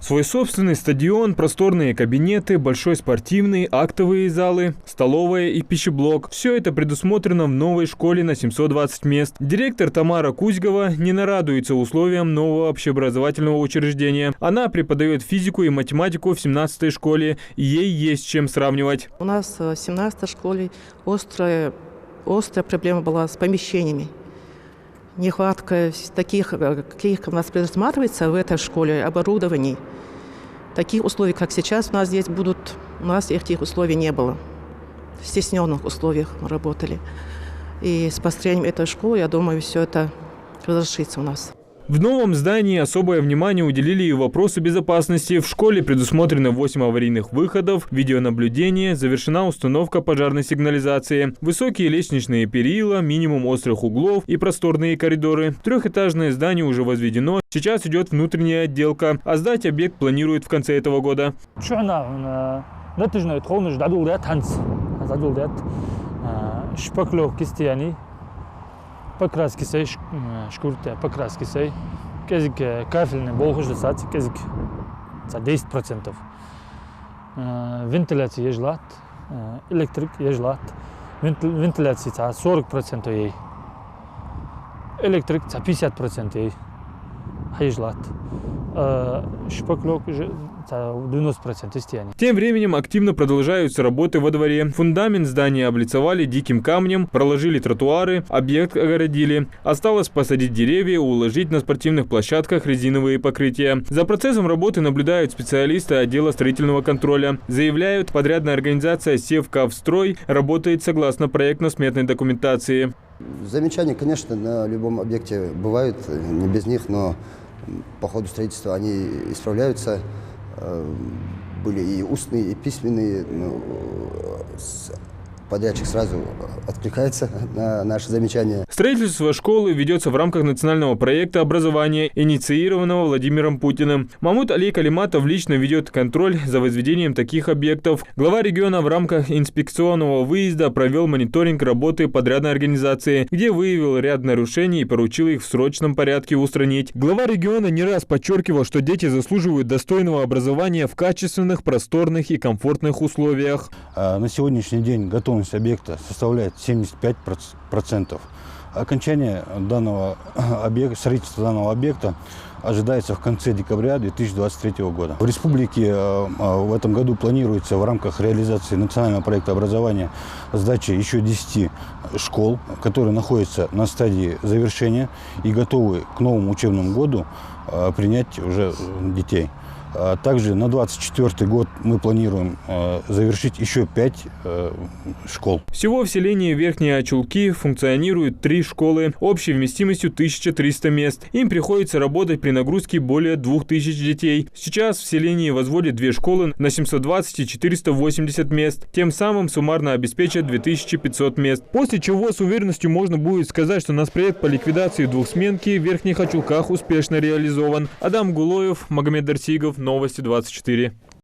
Свой собственный стадион, просторные кабинеты, большой спортивный, актовые залы, столовая и пищеблок. Все это предусмотрено в новой школе на 720 мест. Директор Тамара Кузьгова не нарадуется условиям нового общеобразовательного учреждения. Она преподает физику и математику в 17-й школе, и ей есть чем сравнивать. У нас в 17-й школе острая проблема была с помещениями. Нехватка таких, каких у нас предусматривается в этой школе, оборудований. Таких условий, как сейчас у нас здесь будут, у нас этих условий не было. В стесненных условиях мы работали. И с построением этой школы, я думаю, все это разрешится у нас. В новом здании особое внимание уделили и вопросу безопасности. В школе предусмотрено 8 аварийных выходов, видеонаблюдение, завершена установка пожарной сигнализации, высокие лестничные перила, минимум острых углов и просторные коридоры. Трехэтажное здание уже возведено, сейчас идет внутренняя отделка, а сдать объект планируют в конце этого года. Покраски сей, шкурте, покраски сей. Кезик кафельный болгуш десать, кезик за 10%. Вентиляция ежлат, электрик ежлат. Вентиляция за 40% ей. Электрик за 50% ей. Ежлат. Шпаклок за 90% стены. Тем временем активно продолжаются работы во дворе. Фундамент здания облицовали диким камнем, проложили тротуары, объект огородили. Осталось посадить деревья, уложить на спортивных площадках резиновые покрытия. За процессом работы наблюдают специалисты отдела строительного контроля. Заявляют, подрядная организация «Севкавстрой» работает согласно проектно-сметной документации. Замечания, конечно, на любом объекте бывают, не без них, но по ходу строительства они исправляются. Были и устные, и письменные. Подрядчик сразу откликается на наши замечания. Строительство школы ведется в рамках национального проекта образования, инициированного Владимиром Путиным. Мамут Али Калиматов лично ведет контроль за возведением таких объектов. Глава региона в рамках инспекционного выезда провел мониторинг работы подрядной организации, где выявил ряд нарушений и поручил их в срочном порядке устранить. Глава региона не раз подчеркивал, что дети заслуживают достойного образования в качественных, просторных и комфортных условиях. На сегодняшний день готовность объекта составляет 75%. Окончание строительства данного объекта ожидается в конце декабря 2023 года. В республике в этом году планируется в рамках реализации национального проекта образования сдача еще 10 школ, которые находятся на стадии завершения и готовы к новому учебному году принять уже детей. Также на 2024 год мы планируем завершить еще 5 школ. Всего в селении Верхние Очулки функционируют 3 школы общей вместимостью 1300 мест. Им приходится работать при нагрузке более 2000 детей. Сейчас в селении возводят 2 школы на 720 и 480 мест. Тем самым суммарно обеспечат 2500 мест. После чего с уверенностью можно будет сказать, что нацпроект по ликвидации двухсменки в Верхних Очулках успешно реализован. Адам Гулоев, Магомед Дарсигов. Новости 24.